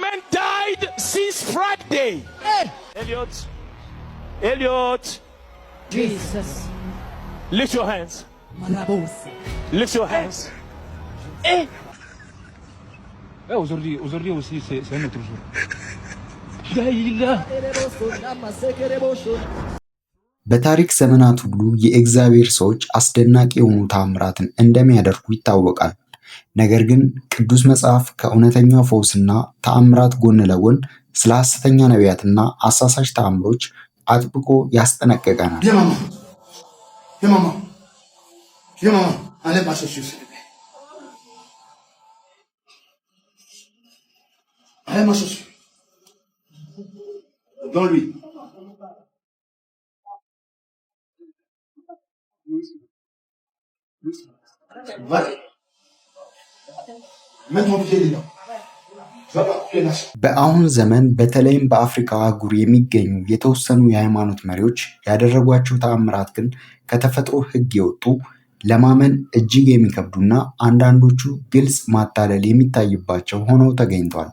haven't died since Friday. Hey. Elliot. Jesus. Lift your hands. Marabosi. Lift your hands. Hey. Aujourd'hui aussi, c'est un autre jour. በታሪክ ዘመናት ሁሉ የእግዚአብሔር ሰዎች አስደናቂ የሆኑ ተአምራትን እንደሚያደርጉ ይታወቃል። ነገር ግን ቅዱስ መጽሐፍ ከእውነተኛው ፈውስና ተአምራት ጎን ለጎን ስለ ሐሰተኛ ነቢያትና አሳሳች ተአምሮች አጥብቆ ያስጠነቅቀናል። በአሁን ዘመን በተለይም በአፍሪካ አህጉር የሚገኙ የተወሰኑ የሃይማኖት መሪዎች ያደረጓቸው ተአምራት ግን ከተፈጥሮ ሕግ የወጡ ለማመን እጅግ የሚከብዱና አንዳንዶቹ ግልጽ ማታለል የሚታይባቸው ሆነው ተገኝተዋል።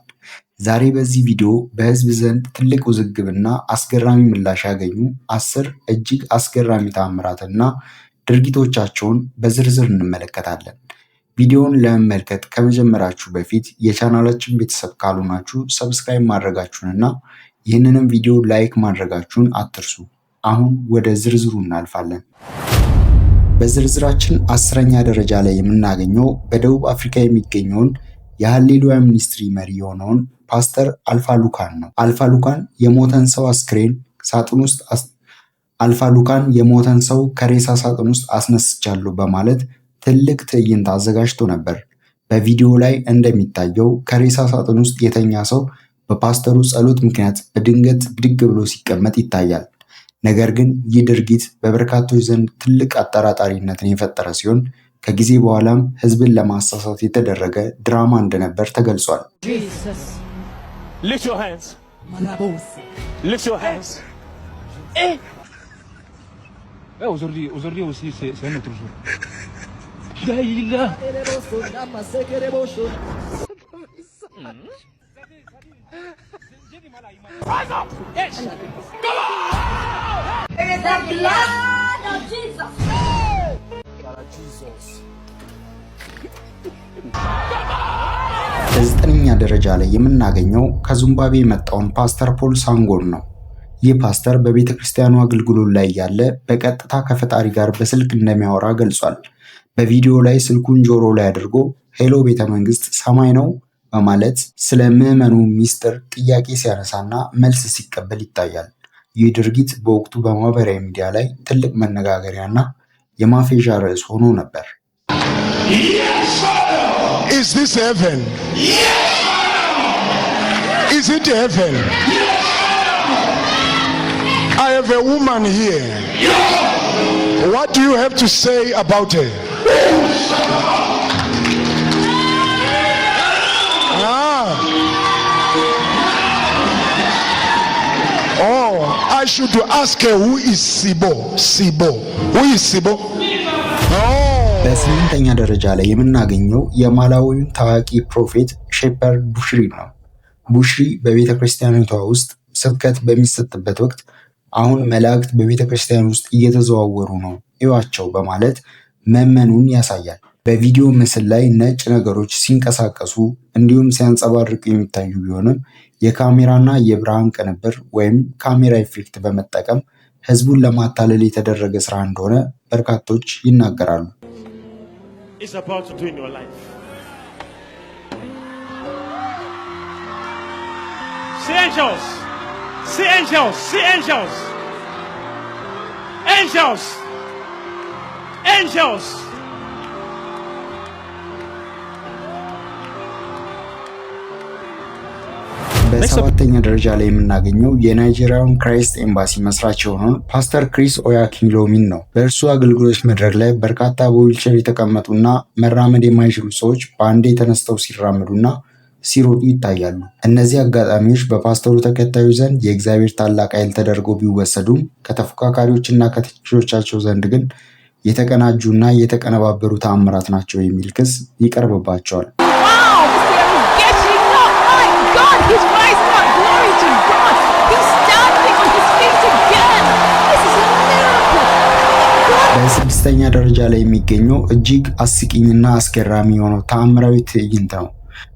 ዛሬ በዚህ ቪዲዮ በህዝብ ዘንድ ትልቅ ውዝግብና አስገራሚ ምላሽ ያገኙ 10 እጅግ አስገራሚ ተአምራትና ድርጊቶቻቸውን በዝርዝር እንመለከታለን። ቪዲዮውን ለመመልከት ከመጀመራችሁ በፊት የቻናላችን ቤተሰብ ካልሆናችሁ ሰብስክራይብ ማድረጋችሁንና ይህንንም ቪዲዮ ላይክ ማድረጋችሁን አትርሱ። አሁን ወደ ዝርዝሩ እናልፋለን። በዝርዝራችን 10ኛ ደረጃ ላይ የምናገኘው በደቡብ አፍሪካ የሚገኘውን የሃሌሉያ ሚኒስትሪ መሪ የሆነውን ፓስተር አልፋ ሉካን ነው። አልፋ ሉካን የሞተን ሰው ከሬሳ ሳጥን ውስጥ አስነስቻለሁ በማለት ትልቅ ትዕይንት አዘጋጅቶ ነበር። በቪዲዮ ላይ እንደሚታየው ከሬሳ ሳጥን ውስጥ የተኛ ሰው በፓስተሩ ጸሎት ምክንያት በድንገት ብድግ ብሎ ሲቀመጥ ይታያል። ነገር ግን ይህ ድርጊት በበርካቶች ዘንድ ትልቅ አጠራጣሪነትን የፈጠረ ሲሆን ከጊዜ በኋላም ህዝብን ለማሳሳት የተደረገ ድራማ እንደነበር ተገልጿል። Lift your hands. Marabosi. Lift your hands. Aujourd'hui aussi, c'est un autre jour. Rise up. Yes. Come on. It is the blood of Jesus. በ9ኛ ደረጃ ላይ የምናገኘው ከዚምባብዌ የመጣውን ፓስተር ፖል ሳንጎን ነው። ይህ ፓስተር በቤተ ክርስቲያኑ አገልግሎት ላይ ያለ በቀጥታ ከፈጣሪ ጋር በስልክ እንደሚያወራ ገልጿል። በቪዲዮ ላይ ስልኩን ጆሮ ላይ አድርጎ ሄሎ ቤተ መንግስት ሰማይ ነው በማለት ስለ ምዕመኑ ሚስጥር ጥያቄ ሲያነሳና መልስ ሲቀበል ይታያል። ይህ ድርጊት በወቅቱ በማህበራዊ ሚዲያ ላይ ትልቅ መነጋገሪያና የማፌዣ ርዕስ ሆኖ ነበር። Is this heaven? Yes. Is it heaven? Yes. I have a woman here. Yes. What do you have to say about her? Oh, I should ask her who is Sibo. Who is Sibo? በ8ኛ ደረጃ ላይ የምናገኘው የማላዊውን ታዋቂ ፕሮፌት ሼፐርድ ቡሽሪ ነው። ቡሽሪ በቤተ ክርስቲያኒቷ ውስጥ ስብከት በሚሰጥበት ወቅት አሁን መላእክት በቤተ ክርስቲያን ውስጥ እየተዘዋወሩ ነው እዩዋቸው በማለት መመኑን ያሳያል። በቪዲዮ ምስል ላይ ነጭ ነገሮች ሲንቀሳቀሱ እንዲሁም ሲያንጸባርቁ የሚታዩ ቢሆንም የካሜራና የብርሃን ቅንብር ወይም ካሜራ ኢፌክት በመጠቀም ህዝቡን ለማታለል የተደረገ ስራ እንደሆነ በርካቶች ይናገራሉ። Is about to do in your life. See angels. See angels. See angels. Angels. Angels. በ7ኛ ደረጃ ላይ የምናገኘው የናይጄሪያውን ክራይስት ኤምባሲ መስራች የሆነውን ፓስተር ክሪስ ኦያኪንሎሚን ነው። በእርሱ አገልግሎት መድረክ ላይ በርካታ በዊልቸር የተቀመጡና መራመድ የማይችሉ ሰዎች በአንዴ ተነስተው ሲራመዱና ሲሮጡ ይታያሉ። እነዚህ አጋጣሚዎች በፓስተሩ ተከታዮች ዘንድ የእግዚአብሔር ታላቅ ኃይል ተደርገው ቢወሰዱም ከተፎካካሪዎችና ከተቺዎቻቸው ዘንድ ግን የተቀናጁና የተቀነባበሩ ተአምራት ናቸው የሚል ክስ ይቀርብባቸዋል። Wow, this is getting up. My God, he's በ6ኛ ደረጃ ላይ የሚገኘው እጅግ አስቂኝና አስገራሚ የሆነው ተአምራዊ ትዕይንት ነው።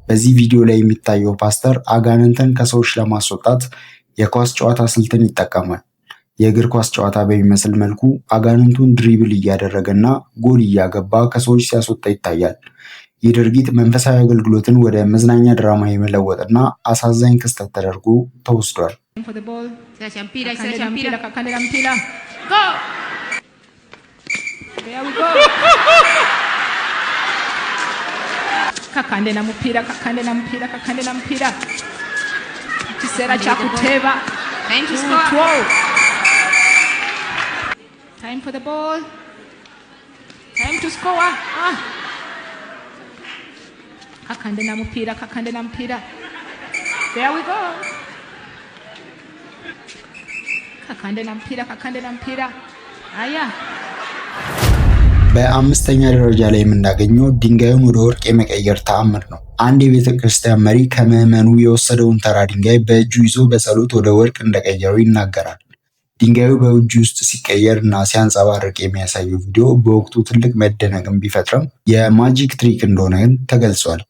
በዚህ ቪዲዮ ላይ የሚታየው ፓስተር አጋንንትን ከሰዎች ለማስወጣት የኳስ ጨዋታ ስልትን ይጠቀማል። የእግር ኳስ ጨዋታ በሚመስል መልኩ አጋንንቱን ድሪብል እያደረገና ጎል እያገባ ከሰዎች ሲያስወጣ ይታያል። ይህ ድርጊት መንፈሳዊ አገልግሎትን ወደ መዝናኛ ድራማ የመለወጥና አሳዛኝ ክስተት ተደርጎ ተወስዷል። kakandena mupira kisera cha kuteba. Time to score. Time for the ball. Time to score. Kakandena mupira. There we go. Kakandena mupira. Aya. በ5ኛ ደረጃ ላይ የምናገኘው ድንጋዩን ወደ ወርቅ የመቀየር ተአምር ነው። አንድ የቤተ ክርስቲያን መሪ ከምዕመኑ የወሰደውን ተራ ድንጋይ በእጁ ይዞ በጸሎት ወደ ወርቅ እንደቀየረው ይናገራል። ድንጋዩ በእጁ ውስጥ ሲቀየርና ሲያንጸባርቅ የሚያሳየው ቪዲዮ በወቅቱ ትልቅ መደነቅን ቢፈጥርም የማጂክ ትሪክ እንደሆነ ተገልጿል።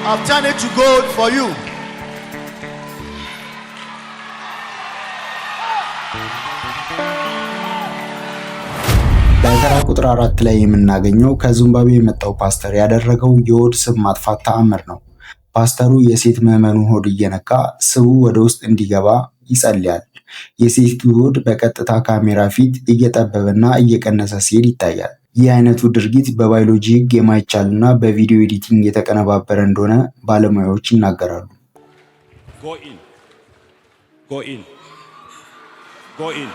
I've turned it to gold for you. በተራ ቁጥር 4 ላይ የምናገኘው ከዚምባብዌ የመጣው ፓስተር ያደረገው የሆድ ስብ ማጥፋት ተአምር ነው። ፓስተሩ የሴት ምዕመኑን ሆድ እየነካ ስቡ ወደ ውስጥ እንዲገባ ይጸልያል። የሴቱ ሆድ በቀጥታ ካሜራ ፊት እየጠበበና እየቀነሰ ሲሄድ ይታያል። ይህ አይነቱ ድርጊት በባዮሎጂ ሕግ የማይቻልና በቪዲዮ ኤዲቲንግ የተቀነባበረ እንደሆነ ባለሙያዎች ይናገራሉ። Go in.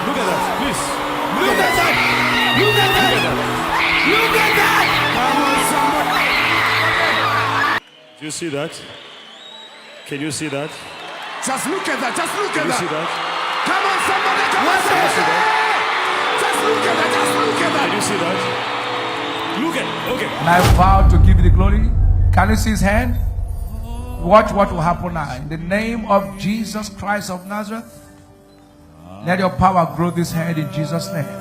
Look at that. Please. Look at that. Come on, somebody. Do you see that? Can you see that? Just look at that. Can you see that? Come on, somebody. Come on, somebody. Just look at that. Can you see that? Look at. Okay. And I vow to give you the glory. Can you see his hand? Watch what will happen now. In the name of Jesus Christ of Nazareth, let your power grow this hand in Jesus' name.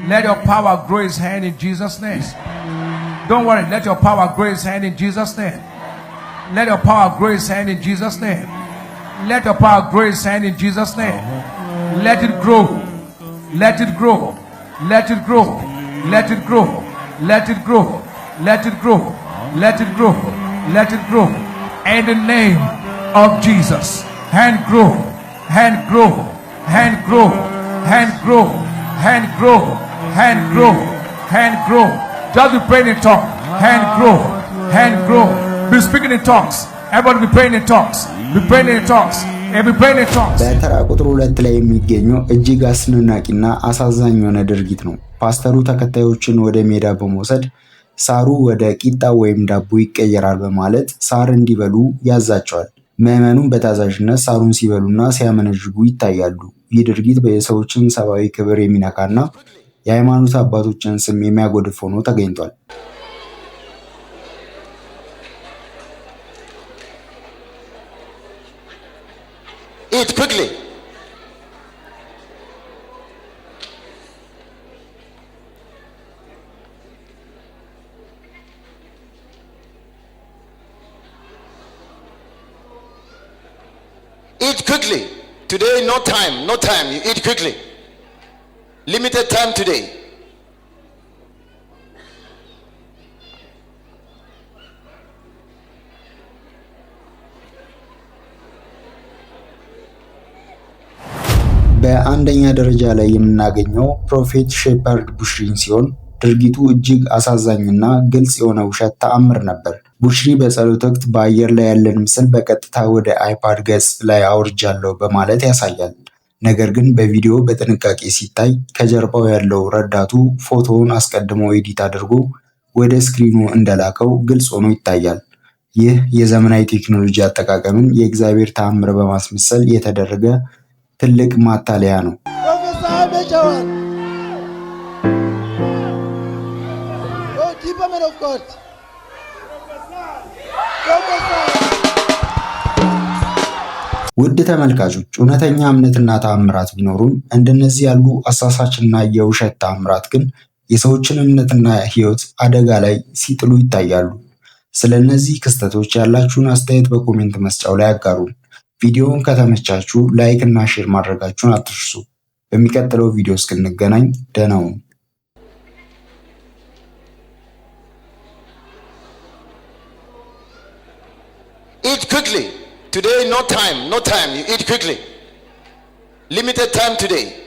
Let your power grow his hand in Jesus' name. Don't worry. Let your power grow his hand in Jesus' name. Let your power grow his hand in Jesus' name. Let your power grow his hand in Jesus' name. Let it grow. Let it grow. Let it grow. Let it grow. Let it grow. Let it grow. Let it grow. Let it grow. In the name of Jesus. Hand grow. Hand grow. Hand grow. Hand grow. Hand grow. Hand grow. Hand grow. Just be praying in tongues. Hand grow. Hand grow. Be speaking in tongues. Everybody be praying in tongues. Be praying in tongues. And be praying in tongues. በተራ ቁጥር 2 ላይ የሚገኘው እጅግ አስደናቂና አሳዛኝ የሆነ ድርጊት ነው። ፓስተሩ ተከታዮችን ወደ ሜዳ በመውሰድ ሳሩ ወደ ቂጣ ወይም ዳቦ ይቀየራል በማለት ሳር እንዲበሉ ያዛቸዋል። ምዕመኑን በታዛዥነት ሳሩን ሲበሉና ሲያመነዥጉ ይታያሉ። ይህ ድርጊት በሰዎችን ሰብአዊ ክብር የሚነካና የሃይማኖት አባቶችን ስም የሚያጎድፍ ሆኖ ተገኝቷል። Eat quickly. Eat quickly. Today, no time. You eat quickly. Limited time today. በአንደኛ ደረጃ ላይ የምናገኘው ፕሮፌት ሼፐርድ ቡሽሪን ሲሆን ድርጊቱ እጅግ አሳዛኝና ግልጽ የሆነ ውሸት ተአምር ነበር። ቡሽሪ በጸሎት ወቅት በአየር ላይ ያለን ምስል በቀጥታ ወደ አይፓድ ገጽ ላይ አውርጃለሁ በማለት ያሳያል። ነገር ግን በቪዲዮ በጥንቃቄ ሲታይ ከጀርባው ያለው ረዳቱ ፎቶውን አስቀድሞ ኤዲት አድርጎ ወደ ስክሪኑ እንደላከው ግልጽ ሆኖ ይታያል። ይህ የዘመናዊ ቴክኖሎጂ አጠቃቀምን የእግዚአብሔር ተአምር በማስመሰል የተደረገ ትልቅ ማታለያ ነው። man of God. ውድ ተመልካቾች እውነተኛ እምነትና ተአምራት ቢኖሩም እንደነዚህ ያሉ አሳሳችና የውሸት ተአምራት ግን የሰዎችን እምነትና ሕይወት አደጋ ላይ ሲጥሉ ይታያሉ። ስለነዚህ ክስተቶች ያላችሁን አስተያየት በኮሜንት መስጫው ላይ አጋሩን። ቪዲዮውን ከተመቻችሁ ላይክ እና ሼር ማድረጋችሁን አትርሱ። በሚቀጥለው ቪዲዮ እስክንገናኝ ደህና ሁኑ። Eat quickly. Today, no time. You eat quickly. Limited time today.